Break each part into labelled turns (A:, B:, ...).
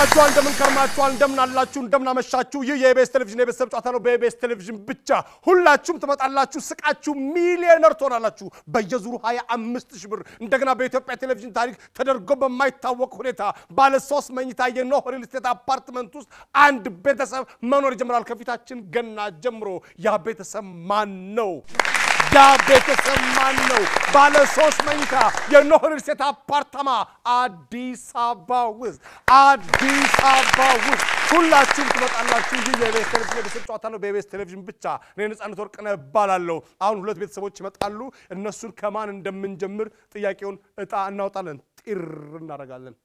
A: እንደምን ከርማችኋል እንደምን አላችሁ እንደምን አመሻችሁ ይህ የኢቢኤስ ቴሌቪዥን የቤተሰብ ጨዋታ ነው በኢቢኤስ ቴሌቪዥን ብቻ ሁላችሁም ትመጣላችሁ ስቃችሁ ሚሊዮነር ትሆናላችሁ በየዙሩ 25000 ብር እንደገና በኢትዮጵያ ቴሌቪዥን ታሪክ ተደርጎ በማይታወቅ ሁኔታ ባለ 3 መኝታ የኖህ ሪል ስቴት አፓርትመንት ውስጥ አንድ ቤተሰብ መኖር ጀምራል ከፊታችን ገና ጀምሮ ያ ቤተሰብ ማን ነው ያ ቤተሰብ ማን ነው ባለ 3 መኝታ የኖህ ሪል ስቴት አፓርትማ አዲስ አበባ ውስጥ ሁላችሁም ትመጣላችሁ ይህ የኢቢኤስ ቴሌቪዥን የቤተሰብ ጨዋታ ነው በኢቢኤስ ቴሌቪዥን ብቻ እኔ ነፃነት ወርቅነህ እባላለሁ አሁን ሁለት ቤተሰቦች ይመጣሉ እነሱን ከማን እንደምንጀምር ጥያቄውን እጣ እናውጣለን ጢር እናረጋለን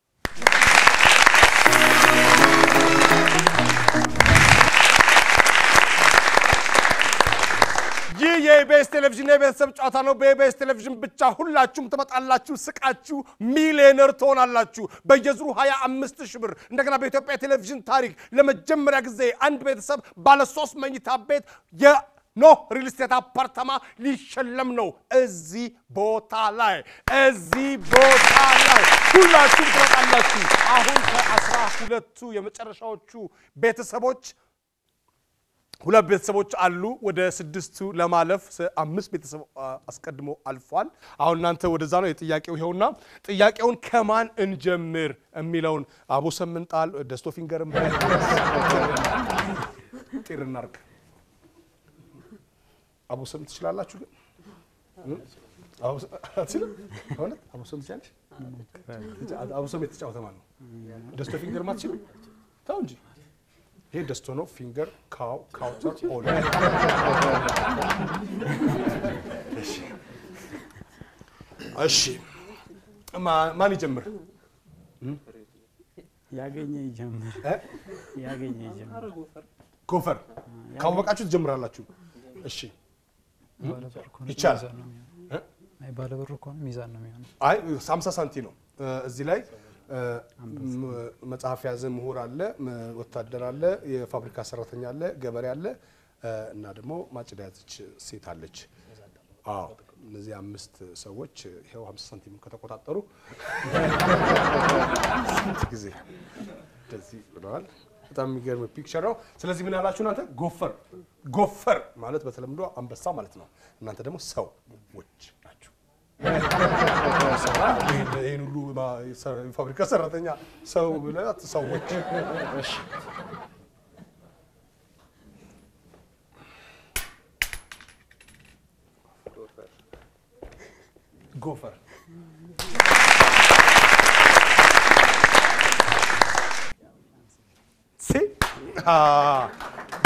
A: ይህ የኢቢኤስ ቴሌቪዥን የቤተሰብ ጨዋታ ነው በኢቢኤስ ቴሌቪዥን ብቻ ሁላችሁም ትመጣላችሁ ስቃችሁ ሚሊዮነር ትሆናላችሁ በየዙሩ 25000 ብር እንደገና በኢትዮጵያ ቴሌቪዥን ታሪክ ለመጀመሪያ ጊዜ አንድ ቤተሰብ ባለ 3 መኝታ ቤት የኖህ ሪል ስቴት አፓርትማ ሊሸለም ነው እዚህ ቦታ ላይ ሁላችሁም ትመጣላችሁ አሁን ከ12ቱ የመጨረሻዎቹ ቤተሰቦች ሁለት ቤተሰቦች አሉ ወደ 6ቱ ለማለፍ 5 ቤተሰብ አስቀድሞ አልፏል አሁን እናንተ ወደዛ ነው የጥያቄው ይሄውና ጥያቄውን ከማን እንጀምር የሚለውን አቦሰም እንጣል ደስቶ ፊንገርም ጢርናርክ አቦሰም ትችላላችሁ ግን አቦሰም ትችላለሽ አቦሰም የተጫወተ ማለት ነው ደስቶ ፊንገር ማትችል ታው እንጂ He does to know finger, cow, counter, all. Ashi. ማን ይጀምር?
B: ያገኘ ይጀምር። ያገኘ ይጀምር።
A: ጎፈር ካወቃችሁ ትጀምራላችሁ። እሺ። ይቻላል።
B: አይ ባለብር እኮ ነው ሚዛን ነው የሚሆነው።
A: አይ 50 ሳንቲ ነው። እዚህ ላይ መጽሐፍ ያዘ ምሁር አለ ወታደር አለ የፋብሪካ ሰራተኛ አለ ገበሬ አለ እና ደግሞ ማጭዳ ያዘች ሴት አለች አዎ እነዚህ 5 ሰዎች ይሄው 50 ሳንቲም ከተቆጣጠሩ ጊዜ እንደዚህ ብለዋል በጣም የሚገርም ፒክቸር ነው ስለዚህ ምን አላችሁ እናንተ ጎፈር ማለት በተለምዶ አንበሳ ማለት ነው እናንተ ደግሞ ሰዎች ናችሁ ይሄን ሁሉ ፋብሪካ ሰራተኛ ሰው ብለህ ሰዎች እሺ ጎፈር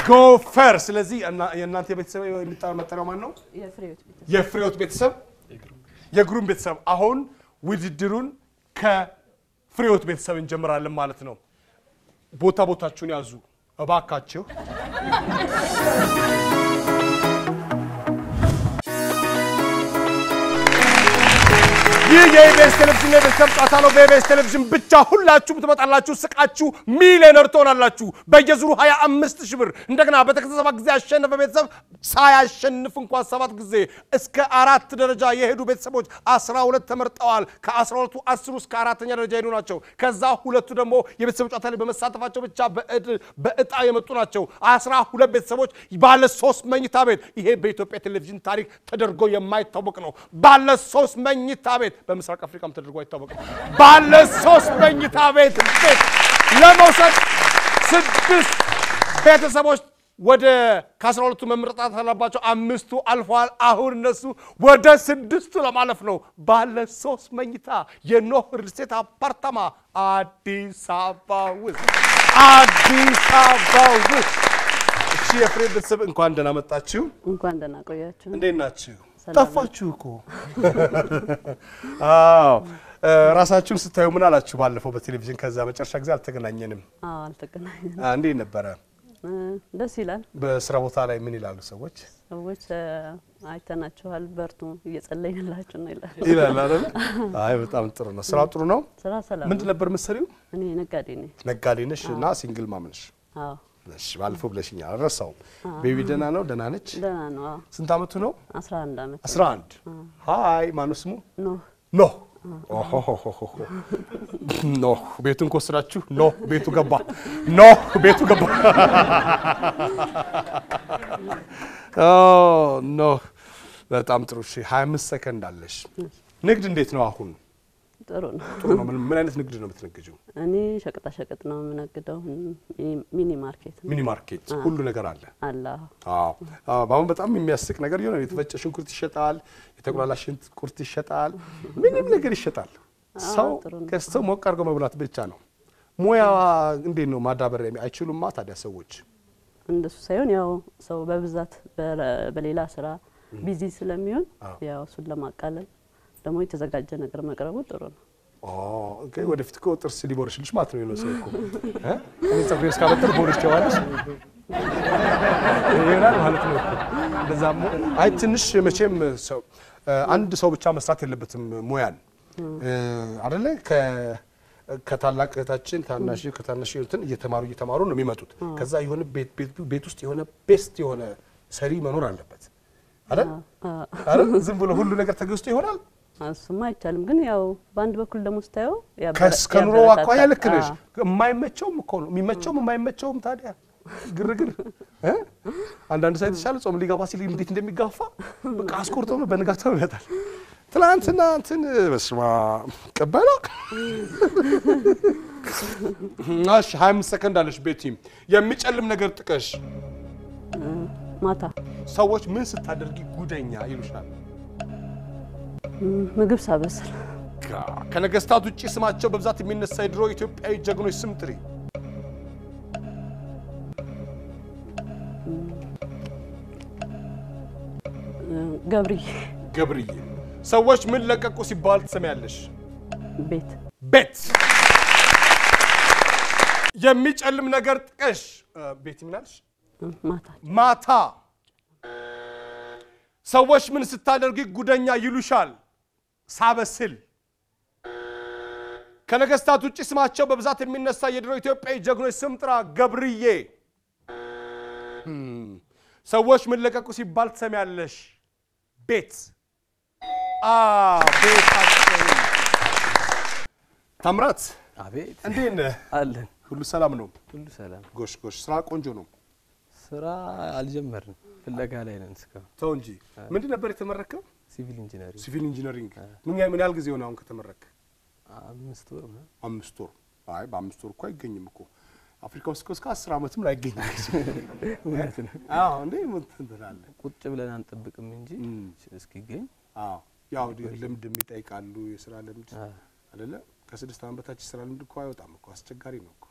A: ጎፈር ስለዚህ የእናንተ ቤተሰብ የሚጣመጠረው ማን ነው የፍሬዎት ቤተሰብ የግሩም ቤተሰብ አሁን ውድድሩን ከፍሬዎት ቤተሰብ እንጀምራለን ማለት ነው ቦታችሁን ያዙ እባካችሁ ይህ የኢቢኤስ ቴሌቪዥን የቤተሰብ ጨዋታ ነው በኢቢኤስ ቴሌቪዥን ብቻ ሁላችሁም ትመጣላችሁ ስቃችሁ ሚሊዮነር ትሆናላችሁ በየዙሩ 25000 ብር እንደገና በተከታታይ ጊዜ ያሸነፈ ቤተሰብ ሳያሸንፍ እንኳን 7 ጊዜ እስከ 4 ደረጃ የሄዱ ቤተሰቦች 12 ተመርጠዋል ከ12ቱ 10 እስከ 4ኛ ደረጃ ሄዱ ናቸው ከዛ ሁለቱ ደግሞ የቤተሰብ ጨዋታ ላይ በመሳተፋቸው ብቻ በእጣ የመጡ ናቸው 12 ቤተሰቦች ባለ 3 መኝታ ቤት ይሄ በኢትዮጵያ ቴሌቪዥን ታሪክ ተደርጎ የማይታወቅ ነው ባለ 3 መኝታ ቤት በምስራቅ አፍሪካም ተደርጎ አይታወቅም ባለ 3 መኝታ ቤት ለመውሰድ 6 ቤተሰቦች ወደ ከ12ቱ መምረጣት አለባቸው 5ቱ አልፏል አሁን እነሱ ወደ 6ቱ ለማለፍ ነው ባለ 3 መኝታ የኖህ ሪል ስቴት አፓርትማ አዲስ አበባ ውስጥ እሺ የፍሬ ቤተሰብ እንኳን ደህና መጣችሁ
C: እንኳን ደህና ቆያችሁ
A: እንዴት ናችሁ ጠፋችሁ እኮ አዎ ራሳችሁን ስታዩ ምን አላችሁ ባለፈው በቴሌቪዥን ከዛ መጨረሻ ጊዜ አልተገናኘንም
C: አልተገናኘንም
A: እንዴት ነበር
C: ደስ ይላል
A: በስራ ቦታ ላይ ምን ይላሉ ሰዎች
C: አይተናችኋል በርቱ እየጸለይንላችሁ ነው
A: ይላል አይደል አይ በጣም ጥሩ ነው ስራ ጥሩ ነው
C: ስራ ሰላም
A: ምን ነበር መስሪው
C: እኔ ነጋዴ ነኝ
A: እና ሲንግል ማምነሽ
C: አዎ
A: እሺ ባለፈው ብለሽኛል አልረሳውም ቤቢ ደህና ነው ደህና ነች
C: ደህና ነው
A: ስንት አመቱ ነው
C: 11 አመት
A: 11 ሃይ ማነው ስሙ
C: ኖህ
A: ኦሆሆሆ ኖ ቤቱን ኮስራችሁ ኖ ቤቱ ገባ ኖ ቤቱ ገባ ኖ በጣም ጥሩ እሺ 25 ሰከንድ አለሽ ንግድ እንዴት ነው አሁን
C: ጥሩ ነው
A: ጥሩ ነው ምን አይነት ንግድ ነው የምትነግጂው
C: እኔ ሸቀጣ ሸቀጥ ነው የምነግደው ሚኒ ማርኬት
A: ሁሉ ነገር አለ
C: አላ
A: አዎ አሁን በጣም የሚያስቅ ነገር ይሆናል የተፈጨ ሽንኩርት ይሸጣል የተቆላላ ሽንኩርት ይሸጣል ምንም ነገር ይሸጣል ሰው ከስተው ሞቅ አድርጎ መብላት ብቻ ነው ሙያ እንዴት ነው ማዳበሪያ አይችሉማ ታዲያ ሰዎች
C: እንደሱ ሳይሆን ያው ሰው በብዛት በሌላ ስራ ቢዚ ስለሚሆን ያው እሱን ለማቃለል ደግሞ የተዘጋጀ ነገር መቅረቡ ጥሩ ነው
A: ኦኬ ወደፊት እኮ ጥርስ ሊቦርሽልሽ ማለት ነው ሰው እኮ እኔ ፀጉሬን እስካበጥር ቦርሽ ተዋለሽ ይሄናል ማለት ነው እንደዛም አይ ትንሽ መቼም ሰው አንድ ሰው ብቻ መስራት የለበትም ሙያን አይደለ ከታላቅ እህታችን ታናሽ ከታናሽ እንትን እየተማሩ ነው የሚመጡት ከዛ የሆነ ቤት ውስጥ የሆነ ቤስት የሆነ ሰሪ መኖር አለበት አይደል ዝም ብሎ ሁሉ ነገር ተገዝቶ ይሆናል
C: እሱማ አይቻልም ግን ያው ባንድ በኩል ደግሞ ስታየው
A: ከኑሮ አቋያ ልክ ነሽ የማይመቸውም እኮ ነው የሚመቸውም የማይመቸውም ታዲያ ግርግር አንዳንድ ሳይት ተሻለ ጾም ሊጋባ ሲል እንዴት እንደሚጋፋ በቃ አስቆርጦ ነው በነጋታው ይመጣል ትላንትና እንትን በስማ ቀበላ ማሽ 25 ሰከንድ አለሽ ቤቲም የሚጨልም ነገር ጥቀሽ
C: ማታ
A: ሰዎች ምን ስታደርጊ ጉደኛ ይሉሻል
C: ምግብ ሳበስል
A: ከነገስታት ውጪ ስማቸው በብዛት የሚነሳ የድሮ ኢትዮጵያዊ ጀግኖች ስም ጥሪ ገብርዬ ሰዎች ምን ለቀቁ ሲባል ትሰሚያለሽ ቤት የሚጨልም ነገር ጥቀሽ ቤት ምናልሽ ማታ ሰዎች ምን ስታደርጊ ጉደኛ ይሉሻል ሳበስል ከነገስታት ውጪ ስማቸው በብዛት የሚነሳ የድሮ ኢትዮጵያዊ ጀግኖች ስም ጥራ ገብርዬ ሰዎች ምን ለቀቁ ሲባል ትሰሚያለሽ ቤት ቤታቸው ታምራት
B: አቤት
A: እንዴት ነህ
B: አለን
A: ሁሉ ሰላም ነው
B: ሁሉ ሰላም
A: ጎሽ ስራ ቆንጆ ነው
B: ስራ አልጀመርንም ፍለጋ ላይ ነን እስካሁን
A: ተው እንጂ ምንድን ነበር የተመረከው ሲቪል ኢንጂነሪንግ ምን ያህል ጊዜ ሆነ አሁን ከተመረከ
B: 5 ወር ነው
A: 5 ወር አይ በ5 ወር እኮ አይገኝም እኮ አፍሪካ ውስጥ እስከ 10 አመትም ላይ አይገኝም
B: እውነት ነው
A: አዎ እንዴ ምን ትላለህ
B: ቁጭ ብለን አንጠብቅም እንጂ እስኪገኝ
A: አዎ ያው ልምድ የሚጠይቃሉ የሥራ ልምድ አይደለ ከ6 አመት በታች ስራ ልምድ እኮ አይወጣም እኮ አስቸጋሪ ነው እኮ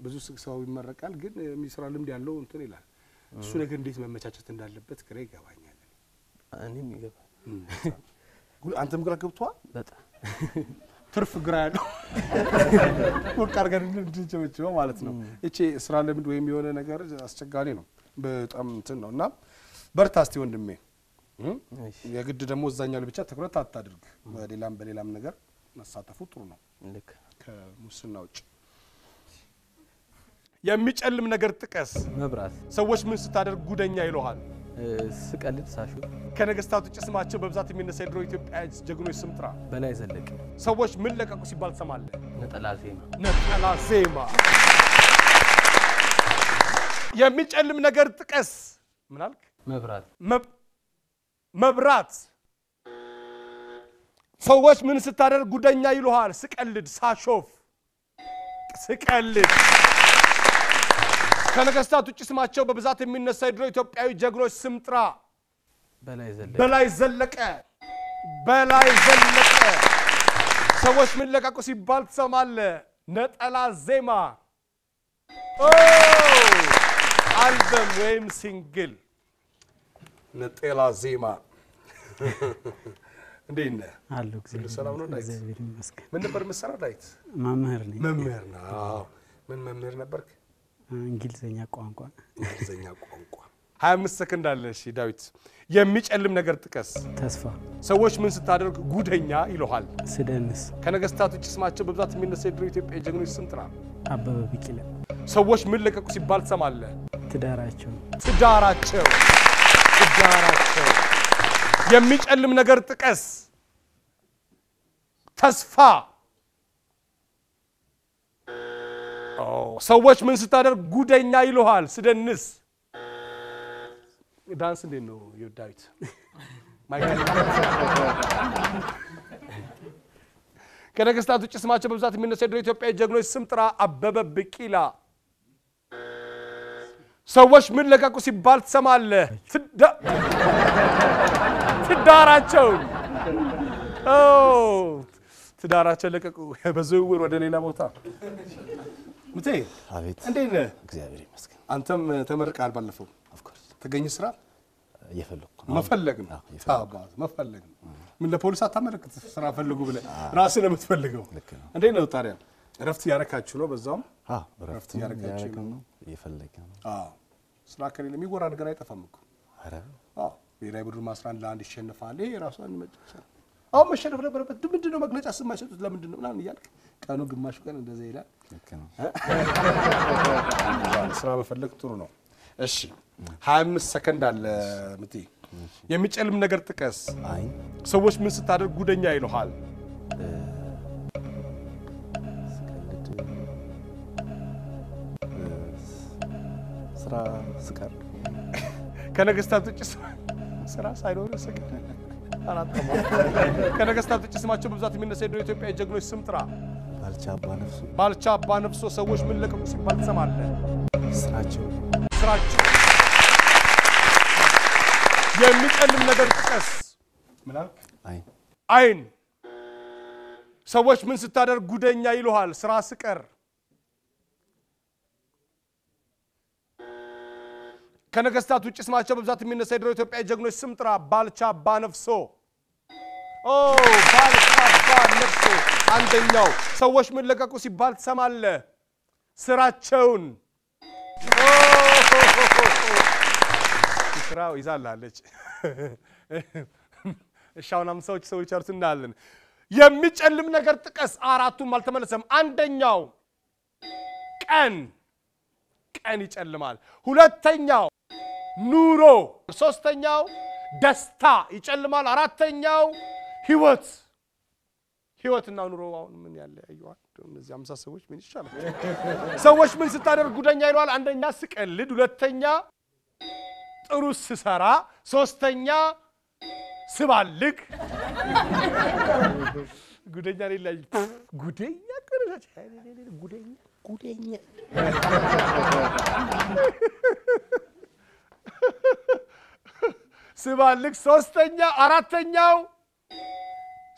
A: ብዙ ሰው ይመረቃል ግን የሚስራ ልምድ ያለው እንትን ይላል እሱ ነገር እንዴት መመቻቸት እንዳለበት ግራ ይገባኛል
B: እኔም ይገባል
A: አንተም ግራ ገብቷል
B: በጣም
A: ትርፍ ግራ ያለው ወቃር ጋር እንድንጨመጨው ማለት ነው እቺ ስራ ልምድ ወይም የሆነ ነገር አስቸጋሪ ነው በጣም እንትን ነውና በርታ እስቲ ወንድሜ የግድ ደግሞ እዛኛው ብቻ ትኩረት አታድርግ በሌላም ነገር መሳተፉ ጥሩ ነው
B: ልክ
A: ከሙስና ውጭ የሚጨልም ነገር ጥቀስ
B: መብራት
A: ሰዎች ምን ስታደርግ ጉደኛ ይሉሃል
B: ስቀልድ ሳሹ
A: ከነገስታት ውጪ ስማቸው በብዛት የሚነሳ የድሮ ኢትዮጵያ ጀግኖች ስም ጥራ
B: በላይ ዘለቀ
A: ሰዎች ምን ለቀቁ ሲባል ትሰማለህ
B: ነጠላ ዜማ
A: የሚጨልም ነገር ጥቀስ ምን አልክ መብራት ሰዎች ምን ስታደርግ ጉደኛ ይሉሃል ስቀልድ ሳሾፍ ከነገስታት ውጪ ስማቸው በብዛት የሚነሳ የድሮ ኢትዮጵያዊ ጀግኖች ስም ጥራ በላይ ዘለቀ ሰዎች ምን ለቀቁ ሲባል ትሰማለህ ነጠላ ዜማ አልበም ወይም ሲንግል ነጠላ ዜማ እንዴት ነህ
B: አሉ እግዚአብሔር
A: ሰላም ነው ዳዊት
B: እግዚአብሔር ይመስገን
A: ምን ነበር የምትሰራው ዳዊት
B: መምህር ነኝ
A: መምህር ነው ምን መምህር ነበርክ
B: እንግሊዘኛ ቋንቋ
A: 25 ሰከንድ አለ እሺ ዳዊት የሚጨልም ነገር ጥቀስ
B: ተስፋ
A: ሰዎች ምን ስታደርግ ጉደኛ ይሉሃል
B: ስደንስ
A: ከነገስታት ውጪ ስማቸው በብዛት የሚነሳ የድሮ ኢትዮጵያ ጀግኖች ስም ጥራ
B: አበበ ቢቂላ
A: ሰዎች ምን ለቀቁ ሲባል ትሰማለህ
B: ትዳራቸው
A: የሚጨልም ነገር ጥቀስ ተስፋ ሰዎች ምን ስታደርግ ጉደኛ ይሉሃል ስደንስ ዳንስ እንዴት ነው ዳዊት ማይክል ከነገስታት ውጭ ስማቸው በብዛት የሚነሳው የኢትዮጵያ ጀግኖች ስም ጥራ አበበ ቢቂላ ሰዎች ምን ለቀቁ ሲባል ትሰማለህ ትዳራቸው ትዳራቸው ለቀቁ በዝውውር ወደ ሌላ ቦታ ምቴ
B: አቤት
A: እንዴት ነህ
B: እግዚአብሔር ይመስገን
A: አንተም ተመርቀሃል ባለፈው
B: ኦፍ ኮርስ
A: ተገኘ ስራ
B: እየፈለኩ
A: መፈለግ ነው ታባዝ መፈለግ ነው ምን ለፖሊስ አታመለክት ስራ ፈልጉ ብለ ራስህ ነው የምትፈልገው እንዴት ነው ታዲያ ረፍት ያረካችሁ ነው በዛው ረፍት ያረካችሁ ነው እየፈለገ ነው ስራ ከሌለ የሚወራ ነገር አይጠፋም እኮ አረ ብሔራዊ ቡድን 11 ለ1 ይሸነፋል ይሄ ራሱ አንድ መጨረሻ አሁን መሸነፍ ነበረበት ምንድነው መግለጫ ስማይሰጡት ለምንድነው ምናምን ይያልክ ቀኑ ግማሹ ቀን እንደዛ ይላል ልክ ነው ስራ መፈለግ ጥሩ ነው እሺ 25 ሰከንድ አለ ምቲ የሚጨልም ነገር ጥቀስ አይ ሰዎች ምን ስታደርግ ጉደኛ ይሉሃል ስራ ስቀር ከነገስታት ውጭ ስራ ሳይኖር ስቀር አራተማ ከነገስታት ውጭ ስማቸው በብዛት የሚነሳው የኢትዮጵያ ጀግኖች ስም ጥራ ባልቻ አባ ነፍሶ ሰዎች ምን ለቀቁ ሲባል ትሰማለህ ስራቸው የሚጨልም ነገር ጥቀስ ምን አልክ አይን ሰዎች ምን ስታደርግ ጉደኛ ይሉሃል ስራ ስቀር ከነገስታት ውጭ ስማቸው በብዛት የሚነሳው የኢትዮጵያ ጀግኖች ስም ጥራ ባልቻ አባ ነፍሶ ባልቻ አባ ነፍሶ አንደኛው ሰዎች ምን ለቀቁ ሲባል ትሰማለህ ስራቸውን ስራው ይዛላለች እሻውናም ሰዎች አርቱናለን የሚጨልም ነገር ጥቀስ አራቱም አልተመለሰም አንደኛው ቀን ይጨልማል ሁለተኛው ኑሮ ሶስተኛው ደስታ ይጨልማል አራተኛው ህይወትና ኑሮ አሁን ምን ያለ አይዋል እነዚህ 50 ሰዎች ምን ይሻላል ሰዎች ምን ስታደርግ ጉደኛ ይሏል አንደኛ ስቀልድ ሁለተኛ ጥሩ ስሰራ ሶስተኛ ስባልግ ጉደኛ ላይ ጉደኛ ከረጃ ጉደኛ ስባልግ ሶስተኛ አራተኛው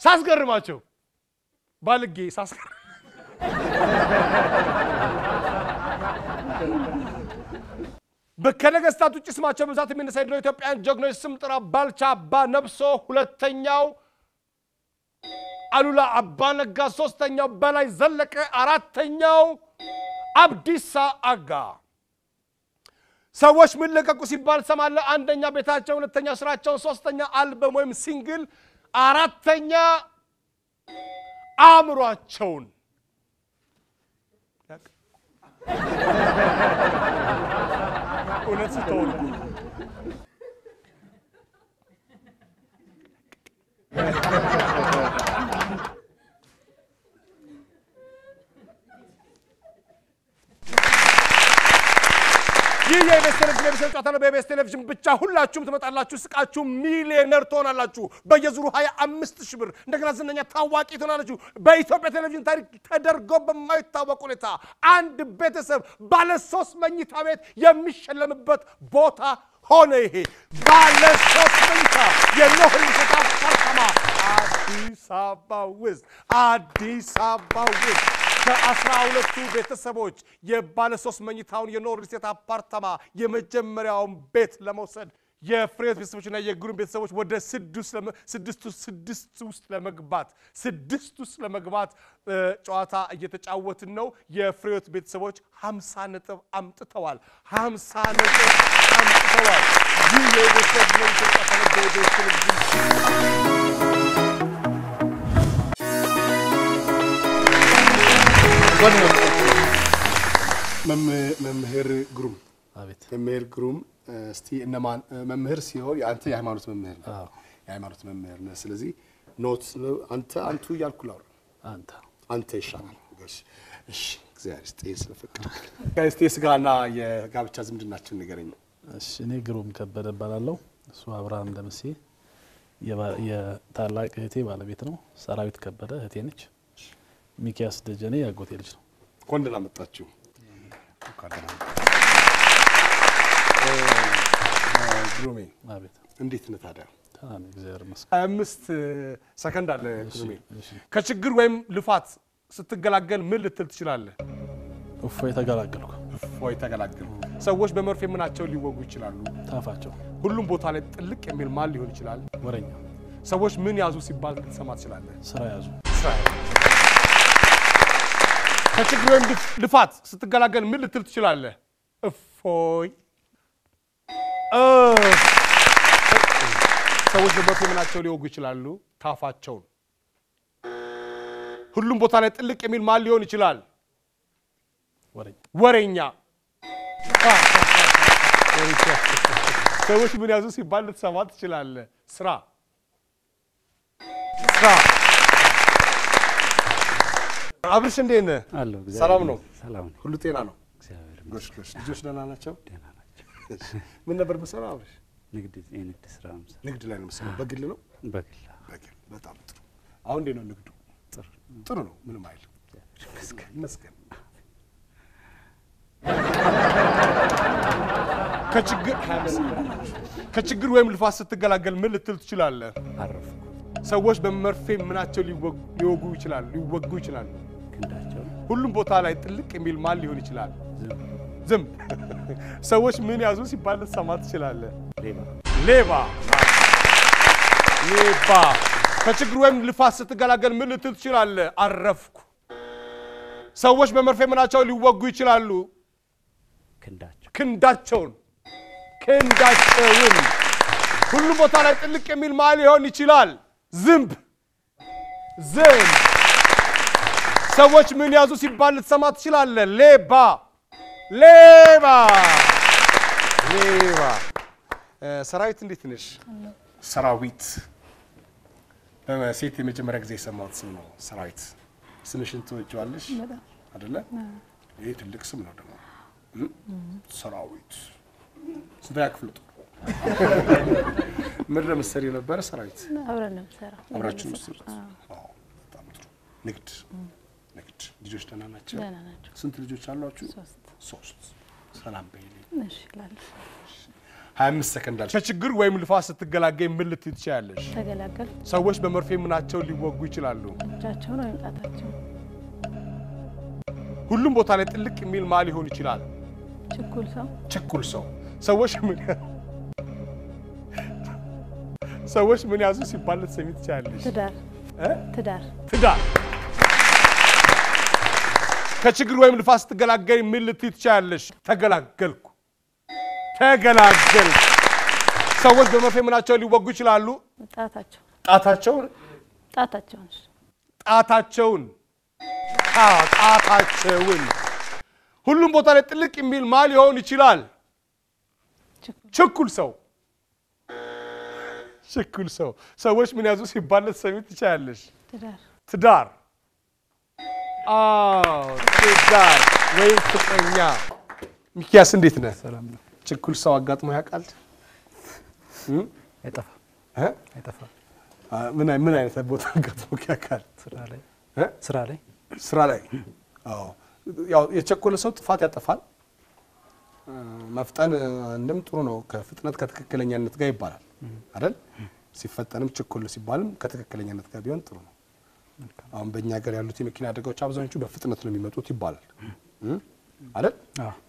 A: ሳስገርማቸው ባልጌ ሳስገር በከነገስታት ውጭ ስማቸው በብዛት የሚነሳው የኢትዮጵያን ጀግኖች ስም ጥራ ባልቻ አባ ነፍሶ ሁለተኛው አሉላ አባ ነጋ ሶስተኛው በላይ ዘለቀ አራተኛው አብዲሳ አጋ ሰዎች ምን ለቀቁ ሲባል ሰማለ አንደኛ ቤታቸው ሁለተኛ ስራቸው ሶስተኛ አልበም ወይም ሲንግል አራተኛ አምሯቸውን እውነት ተወልኩ የቤስቴሌቪዥን ጨዋታ ነው በቤስቴሌቪዥን ብቻ ሁላችሁም ትመጣላችሁ ስቃችሁ ሚሊዮነር ትሆናላችሁ በየዙሩ 25000 ብር እንደገና ዝነኛ ታዋቂ ትሆናላችሁ በኢትዮጵያ ቴሌቪዥን ታሪክ ተደርጎ በማይታወቅ ሁኔታ አንድ ቤተሰብ ባለ 3 መኝታ ቤት የሚሸለምበት ቦታ ሆነ ይሄ ባለ 3 መኝታ የኖህ ልጅታ ከተማ አዲስ አበባ ውስጥ ከ12ቱ ቤተሰቦች የባለ 3 መኝታውን የኖህ ልጅታ አፓርታማ የመጀመሪያውን ቤት ለመውሰድ የፍሬት ቤተሰቦችና የግሩም ቤተሰቦች ወደ 6 ውስጥ ለመግባት ጨዋታ እየተጫወትን ነው የፍሬት ቤተሰቦች 50 ነጥብ አምጥተዋል ይህ የቤተሰብ ነው መምህር ግሩም አቤት መምህር ግሩም እስቲ እነማን መምህር ሲሆን አንተ የሃይማኖት መምህር ነው የሃይማኖት መምህር ነው ስለዚህ ኖት አንቱ ያልኩላው አንተ ይሻላል ጎሽ እሺ እግዚአብሔር ይስጥህ ስለፈቀደ ከስቴስ ጋርና የጋብቻ ዝምድናችን ንገረኝ
D: እሺ እኔ ግሩም ከበደ ባላለው እሱ አብርሃም ደምሴ የታላቅ እህቴ ባለቤት ነው ሰራዊት ከበደ እህቴ ነች ሚኪያስ ደጀኔ ያጎቴ ልጅ ነው
A: ኮንደላ መጣችሁ ግሩሜ
D: አቤት
A: እንዴት ነው ታዲያ
D: ታም እግዚአብሔር ይመስገን
A: 25 ሰከንድ አለ ግሩሜ ከችግር ወይም ልፋት ስትገላገል ምን ልትል ትችላለህ
D: እፎይ ተገላገልኩ
A: እፎይ ተገላገልኩ ሰዎች በመርፌ ምናቸው ሊወጉ ይችላሉ
D: ታፋቸው
A: ሁሉም ቦታ ላይ ጥልቅ የሚል ማል ሊሆን ይችላል
D: ወረኛ
A: ሰዎች ምን ያዙ ሲባል ልትሰማ ትችላለህ
D: ስራ ያዙ
A: ከችግር ወይም ልፋት ስትገላገል ምን ልትል ትችላለህ እፎይ ሰዎች በመርፌ ምናቸው ሊወጉ ይችላሉ ታፋቸውን ሁሉም ቦታ ላይ ጥልቅ የሚል ማል ሊሆን ይችላል ወረኛ ሰዎች ምን ያዙ ሲባል ልትሰማ ትችላለህ ስራ አብርሽ እንዴት ነህ
B: አለሁ
A: ሰላም ነው
B: ሰላም ነው
A: ሁሉ ጤና ነው
B: እግዚአብሔር
A: ጎሽ ልጆች ደህና ናቸው
B: ደህና ናቸው
A: ምን ነበር መሰለህ አብርሽ
B: ንግድ ስራ ነው
A: ንግድ ላይ ነው መሰለህ በግል ነው
B: በግል
A: በጣም ጥሩ አሁን እንዴት ነው ንግዱ ጥሩ ነው ምንም አይልም መስገን ከችግር ወይም ልፋት ስትገላገል ምን ልትል ትችላለህ
B: አረፍኩ
A: ሰዎች በመርፌ ምናቸው ሊወጉ ይችላሉ
B: ክንዳቸው
A: ሁሉም ቦታ ላይ ጥልቅ የሚል ማል ሊሆን ይችላል ዝም ሰዎች ምን ያዙ ሲባል ልትሰማ ትችላለህ ሌባ ከችግር ወይም ልፋት ስትገላገል ምን ልትል ትችላለህ አረፍኩ ሰዎች በመርፌ ምናቸው ሊወጉ ይችላሉ ክንዳቸውን ሁሉም ቦታ ላይ ጥልቅ የሚል ማል ሊሆን ይችላል ዝምብ ሰዎች ምን ያዙ ሲባል ልትሰማ ትችላለህ ሌባ ሰራዊት እንዴት ነሽ ሰራዊት በሴት የመጀመሪያ ጊዜ የሰማሁት ስም ነው ሰራዊት ስምሽን ትወጂዋለሽ አይደለ ይሄ ትልቅ ስም ነው ደግሞ ሰራዊት ስንተኛ ክፍል ጦር ምን ለምሳሌ ነበር ሰራዊት አብራችሁ መስራት በጣም ጥሩ ንግድ ልጆች ደህና ናቸው ስንት ልጆች አሏችሁ ሶስት ሰላም በይልኝ እሺ ላልሽ 25 ሰከንድ አለ ከችግር ወይም ልፋት ስትገላገይ ምን ልትይ ትችያለሽ
E: ተገላገል
A: ሰዎች በመርፌ ምናቸው ሊወጉ ይችላሉ
E: እጃቸውን ወይም ጣታቸውን
A: ሁሉም ቦታ ላይ ጥልቅ የሚል ማል ሊሆን ይችላል ችኩል ሰው ሰዎች ምን ያዙ ሲባል ልትሰሚ ትችያለሽ ትዳር ከችግር ወይም ልፋት ስትገላገይ ምን ልትይ ትችያለሽ ተገላገልኩ ሰዎች በመርፌ ምናቸው ሊወጉ ይችላሉ ጣታቸውን ሁሉም ቦታ ላይ ጥልቅ የሚል ማል ሊሆን ይችላል ችኩል ሰው ሰዎች ምን ያዙ ሲባል ልትሰሚ ትችያለሽ ትዳር ወይም ፍቅረኛ ሚኪያስ እንዴት ነህ
B: ሰላም ነው
A: ችኩል ሰው አጋጥሞ ያውቃል
B: አይጠፋ
A: ምን አይነት ቦታ አጋጥሞ ያውቃል ስራ ላይ አዎ ያው የቸኮለ ሰው ጥፋት ያጠፋል መፍጠን እንደም ጥሩ ነው ከፍጥነት ከትክክለኛነት ጋር ይባላል አይደል ሲፈጠንም ችኩል ሲባልም ከትክክለኛነት ጋር ቢሆን ጥሩ ነው አሁን በእኛ ሀገር ያሉት የመኪና አደጋዎች አብዛኞቹ በፍጥነት ነው የሚመጡት ይባላል አይደል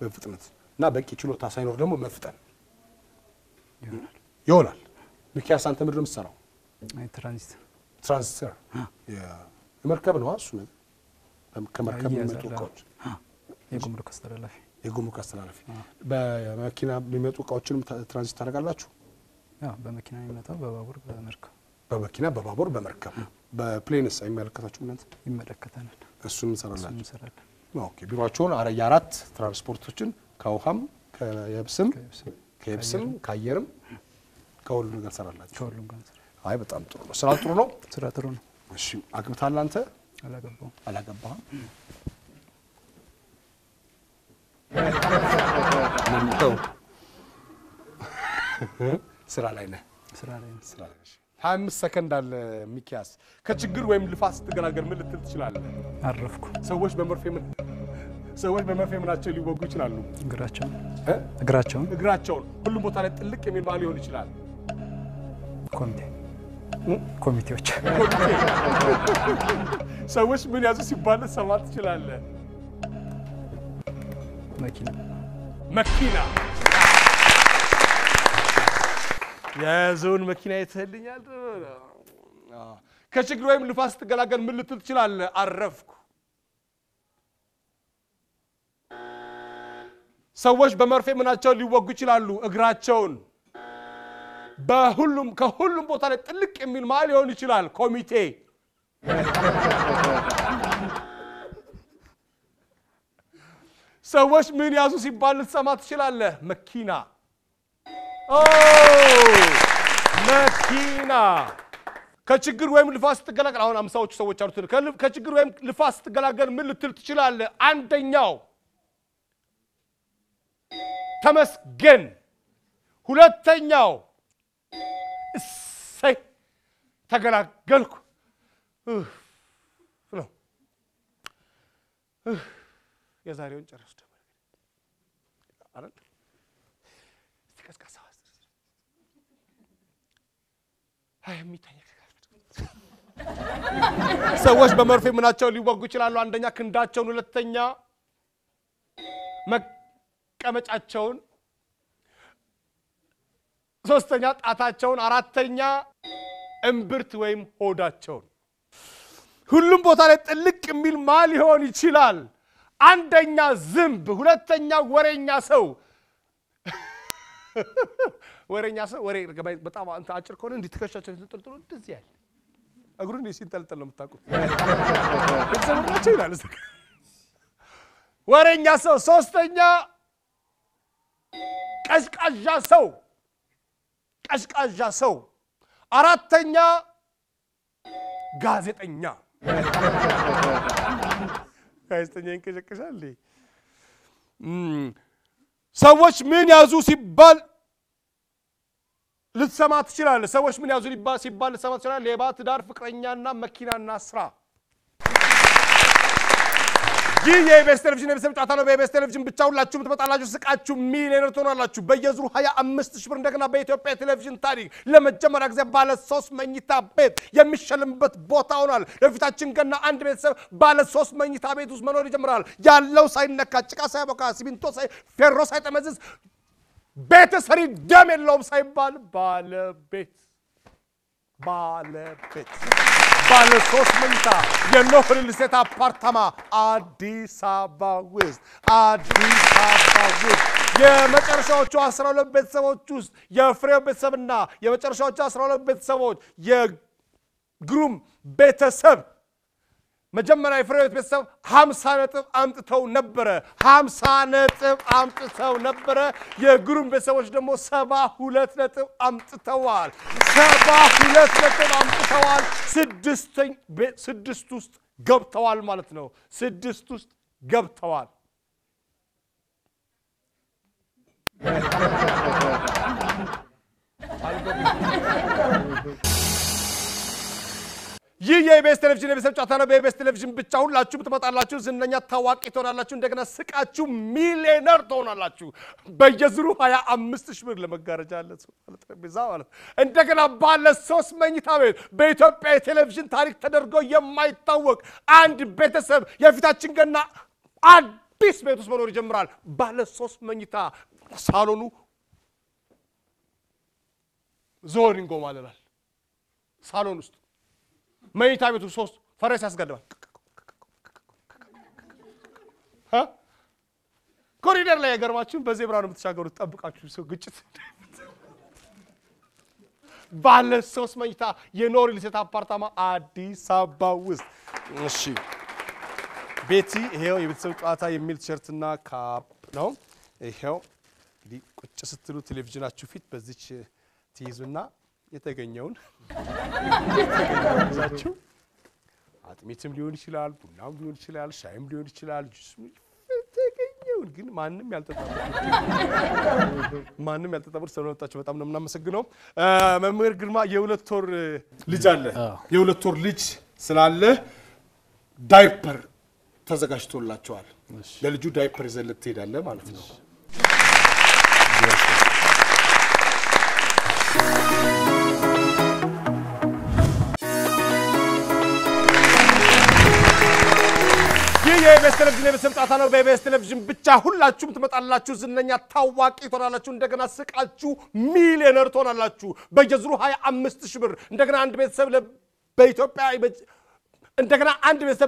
A: በፍጥነት እና በቂ ችሎታ ሳይኖር ደግሞ መፍጠን ይሆናል ሚኪያስ አንተ ምንድነው የምትሰራው ትራንዚስተር የመርከብ ነው እሱ ነው ከመርከብ የሚመጡ እቃዎች የጉምሩክ አስተላላፊ በመኪና የሚመጡ እቃዎችንም ትራንዚት ታደርጋላችሁ
B: በመኪና የሚመጣው
A: በባቡር በመርከብ በፕሌንስ አይመለከታችሁም እናንተ
B: ይመለከታናል
A: እሱን እንሰራለን ኦኬ ቢሮአቸውን አራት ትራንስፖርቶችን ከውሃም ከየብስም ከአየርም ከሁሉ ጋር ሰራላችሁ አይ በጣም ጥሩ ነው ስራ ጥሩ ነው
B: እሺ
A: አግብታል አንተ አላገባህም ስራ ላይ ነህ 25 ሰከንድ አለ ሚኪያስ ከችግር ወይም ልፋት ስትገላገል ምን ልትል ትችላለህ
B: አረፍኩ
A: ሰዎች በመርፌ ምናቸው ሊወጉ ይችላሉ እግራቸውን ሁሉም ቦታ ላይ ጥልቅ የሚል ባል ሊሆን ይችላል
B: ኮሚቴዎች
A: ሰዎች ምን ያዙ ሲባል ሰማት ትችላለህ መኪና የያዘውን መኪና ይተልኛል ከችግር ወይም ልፋት ስትገላገል ምን ልትል ትችላለህ አረፍኩ ሰዎች በመርፌ ምናቸው ሊወጉ ይችላሉ እግራቸውን ከሁሉም ቦታ ላይ ጥልቅ የሚል ማል ሊሆን ይችላል ኮሚቴ ሰዎች ምን ያዙ ሲባል ልትሰማ ትችላለህ መኪና መኪና ከችግር ወይም ልፋት ስትገላገል አሁን 50ዎቹ ሰዎች አሉት ከችግር ወይም ልፋት ስትገላገል ምን ልትል ትችላለህ አንደኛው ተመስገን ሁለተኛው እሰይ ተገላገልኩ ነው የዛሬውን ጨርስ ደግሞ አይደል እስከስከሳው ሰዎች በመርፌ ምናቸው ሊወጉ ይችላሉ አንደኛ ክንዳቸውን ሁለተኛ መቀመጫቸውን ሶስተኛ ጣታቸውን አራተኛ እምብርት ወይም ሆዳቸውን ሁሉም ቦታ ላይ ጥልቅ የሚል ማል ሊሆን ይችላል አንደኛ ዝምብ ሁለተኛ ወሬኛ ሰው ወሬ በጣም አንተ አጭር ከሆነ እንድትከሻቸው ተጠልጥሎ እንደዚህ ያለ እግሩን ሲንጠልጠል ነው የምታውቁት እዚህ ይላል ወሬኛ ሰው ሶስተኛ ቀዝቃዣ ሰው አራተኛ ጋዜጠኛ ይንቀሸቀሻል ሰዎች ምን ያዙ ሲባል ልትሰማ ትችላለህ ሰዎች ምን ያዙ ሲባል ልትሰማ ትችላለህ ሌባ ትዳር ፍቅረኛና መኪናና ስራ ይህ የኢቢኤስ ቴሌቪዥን የቤተሰብ ጨዋታ ነው በኢቢኤስ ቴሌቪዥን ብቻ ሁላችሁም ትመጣላችሁ ስቃችሁ ሚሊዮነር ትሆናላችሁ በየዙሩ 25,000 ብር እንደገና በኢትዮጵያ ቴሌቪዥን ታሪክ ለመጀመሪያ ጊዜ ባለ 3 መኝታ ቤት የሚሸልምበት ቦታ ሆኗል ለፊታችን ገና አንድ ቤተሰብ ባለ 3 መኝታ ቤት ውስጥ መኖር ይጀምራል ያለው ሳይነካ ጭቃ ሳይቦካ ሲሚንቶ ፌሮ ሳይጠመዝዝ ቤተሰሪ ደም የለውም ሳይባል ባለቤት ባለ 3 መኝታ የኖህ ሪል ስቴት አፓርታማ አዲስ አበባ ውስጥ የመጨረሻዎቹ 12 ቤተሰቦች ውስጥ የፍሬው ቤተሰብና የመጨረሻዎቹ 12 ቤተሰቦች የግሩም ቤተሰብ መጀመሪያ የፍሬው ቤተሰብ 50 ነጥብ አምጥተው ነበረ የግሩም ቤተሰቦች ደግሞ 72 ነጥብ አምጥተዋል 72 ነጥብ አምጥተዋል 6 ውስጥ ገብተዋል ማለት ነው 6 ውስጥ ገብተዋል ይህ የኢቢኤስ ቴሌቪዥን የቤተሰብ ጨዋታ ነው በኢቢኤስ ቴሌቪዥን ብቻ ሁላችሁም ትመጣላችሁ ዝነኛ ታዋቂ ትሆናላችሁ እንደገና ስቃችሁ ሚሊዮነር ትሆናላችሁ በየዙሩ 25,000 ብር ለመጋረጃ አለ ጠረጴዛ ማለት እንደገና ባለ 3 መኝታ ቤት በኢትዮጵያ ቴሌቪዥን ታሪክ ተደርጎ የማይታወቅ አንድ ቤተሰብ የፊታችን ገና አዲስ ቤት ውስጥ መኖር ይጀምራል ባለ 3 መኝታ ሳሎኑ ዞሪንጎ ማለላል ሳሎን ውስጥ መኝታ ቤቱ 3 ፈረስ ያስገድባል ኮሪደር ላይ ያገርማችሁ በዜብራ ነው የምትሻገሩት ጠብቃችሁ ሰው ግጭት ባለ 3 መኝታ የኖህ ሪል ስቴት አፓርታማ አዲስ አበባ ውስጥ እሺ ቤቲ ይሄው የቤተሰብ ጨዋታ የሚል ቲሸርትና ካፕ ነው ይሄው ቁጭ ስትሉ ቴሌቪዥናችሁ ፊት በዚች ትይዙና የተገኘውን ይዛችሁ አጥሚትም ሊሆን ይችላል፣ ቡናም ሊሆን ይችላል፣ ሻይም ሊሆን ይችላል፣ ጁስም ተገኘው ግን ማንም ያልተጠበቅ ስለወጣችሁ በጣም ነው የምናመሰግነው። መምህር ግርማ የሁለት ወር ልጅ አለ። የሁለት ወር ልጅ ስላለ ዳይፐር ተዘጋጅቶላቸዋል። ለልጁ ዳይፐር ይዘህ ትሄዳለህ ማለት ነው። የኢቢኤስ ቴሌቪዥን የቤተሰብ ጨዋታ ነው። በኢቢኤስ ቴሌቪዥን ብቻ ሁላችሁም ትመጣላችሁ፣ ዝነኛ ታዋቂ ትሆናላችሁ፣ እንደገና ስቃችሁ ሚሊዮነር ትሆናላችሁ። በየዙሩ 25000 ብር እንደገና አንድ ቤተሰብ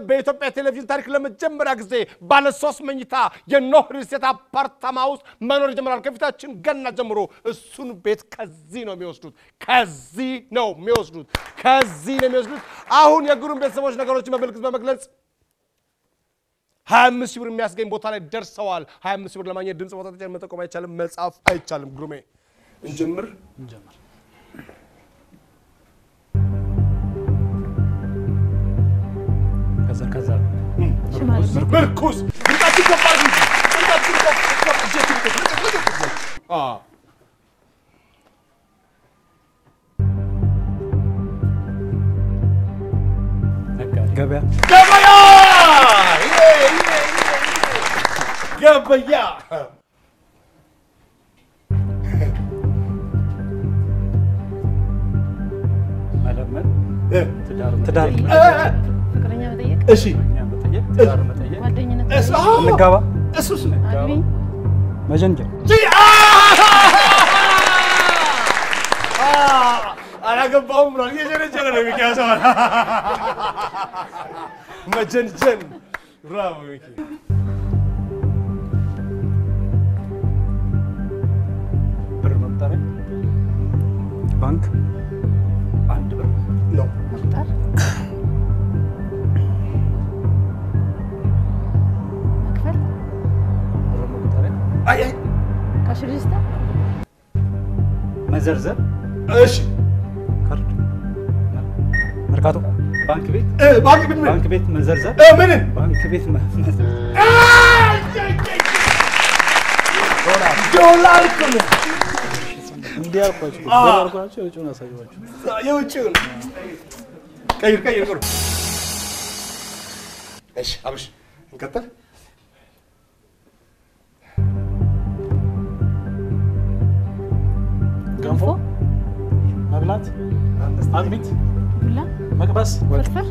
A: በኢትዮጵያ ቴሌቪዥን ታሪክ ለመጀመሪያ ጊዜ ባለ 3 መኝታ የኖህ ሪል ስቴት አፓርታማ ውስጥ መኖር ይጀምራል። ከፊታችን ገና ጀምሮ እሱን ቤት ከዚህ ነው የሚወስዱት። አሁን የግሩም ቤተሰቦች ነገሮችን በመግለጽ 25 ብር የሚያስገኝ ቦታ ላይ ደርሰዋል። 25 ብር ለማግኘት ድምጽ ቦታ ተጨምሮ መጠቆም አይቻልም፣ መጻፍ አይቻልም። ግሩሜ እንጀምር።
D: ከዛ
A: ምርኩስ እንጣችሁ ከባድ እንጂ እንጣችሁ
B: ገበያ
D: መለመን
B: ትዳር
E: ፍቅረኛ መጠየቅ
A: እሺ
D: ትዳር መጠየቅ
E: ጓደኝነት
B: እንጋባ
A: እሱስ
E: አድሚ
B: መጀንጀር
A: አላገባውም ነው የጀነጀነ ነው የሚያሳው መጀንጀን ብራቮ ሚኪ
D: ብር መቁጠር
B: ባንክ
D: አንድ ብር
A: ነው
E: መፍጠር መክፈል
D: ብር መቁጠር
A: አይ
E: ካሽ ሬጅስተር
D: መዘርዘር
A: እሺ
B: ካርድ መርካቶ
D: ባንክ ቤት
A: ባንክ ቤት
D: መዘርዘር
A: ምን
D: ባንክ ቤት መዘርዘር
A: ዶላር ኮነ
D: እንዲያልኳችሁ ዶላር ኳችሁ የውጭውን አሳየዋችሁ
A: የውጭውን ቀይር ቆር እሺ አብሽ እንቀጥል
D: ገንፎ መብላት አጥሚት
E: ቡላ
D: መቅበስ
E: ፍርፍር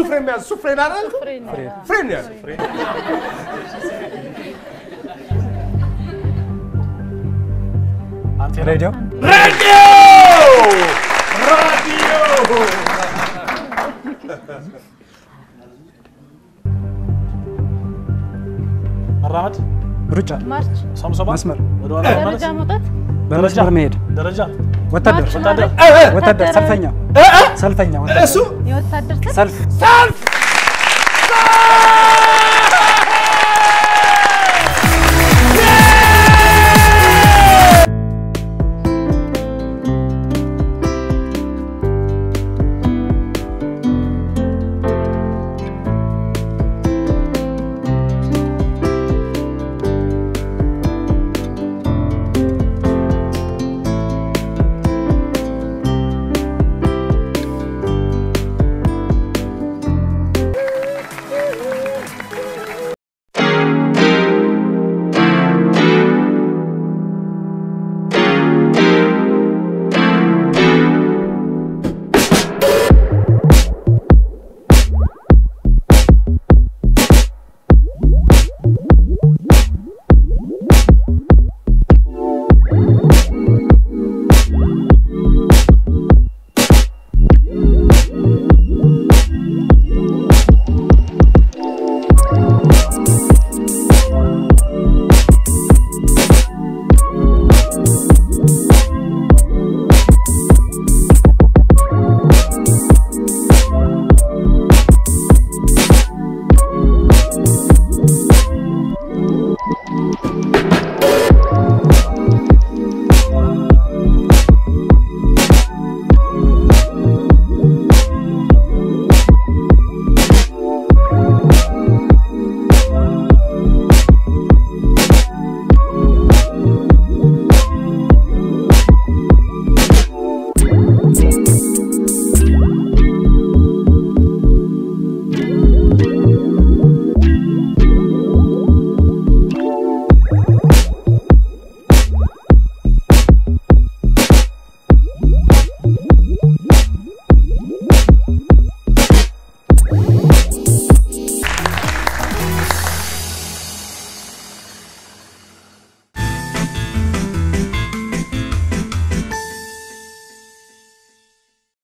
B: ፍሬንድ
A: እሱ ፍሬን አይደል ፍሬን
B: ሬዲዮ
D: መራመድ
B: ሩጫ
E: ማርች
D: ሶምሶማ
B: መስመር
D: ወደ ኋላ ማለት
E: ደረጃ መውጣት
B: በመስመር መሄድ
D: ደረጃ
B: ወታደር
E: ማርች ማለት
B: ወታደር ሰልፈኛ
A: እሱ
E: የወታደር
B: ሰልፍ
A: ሰልፍ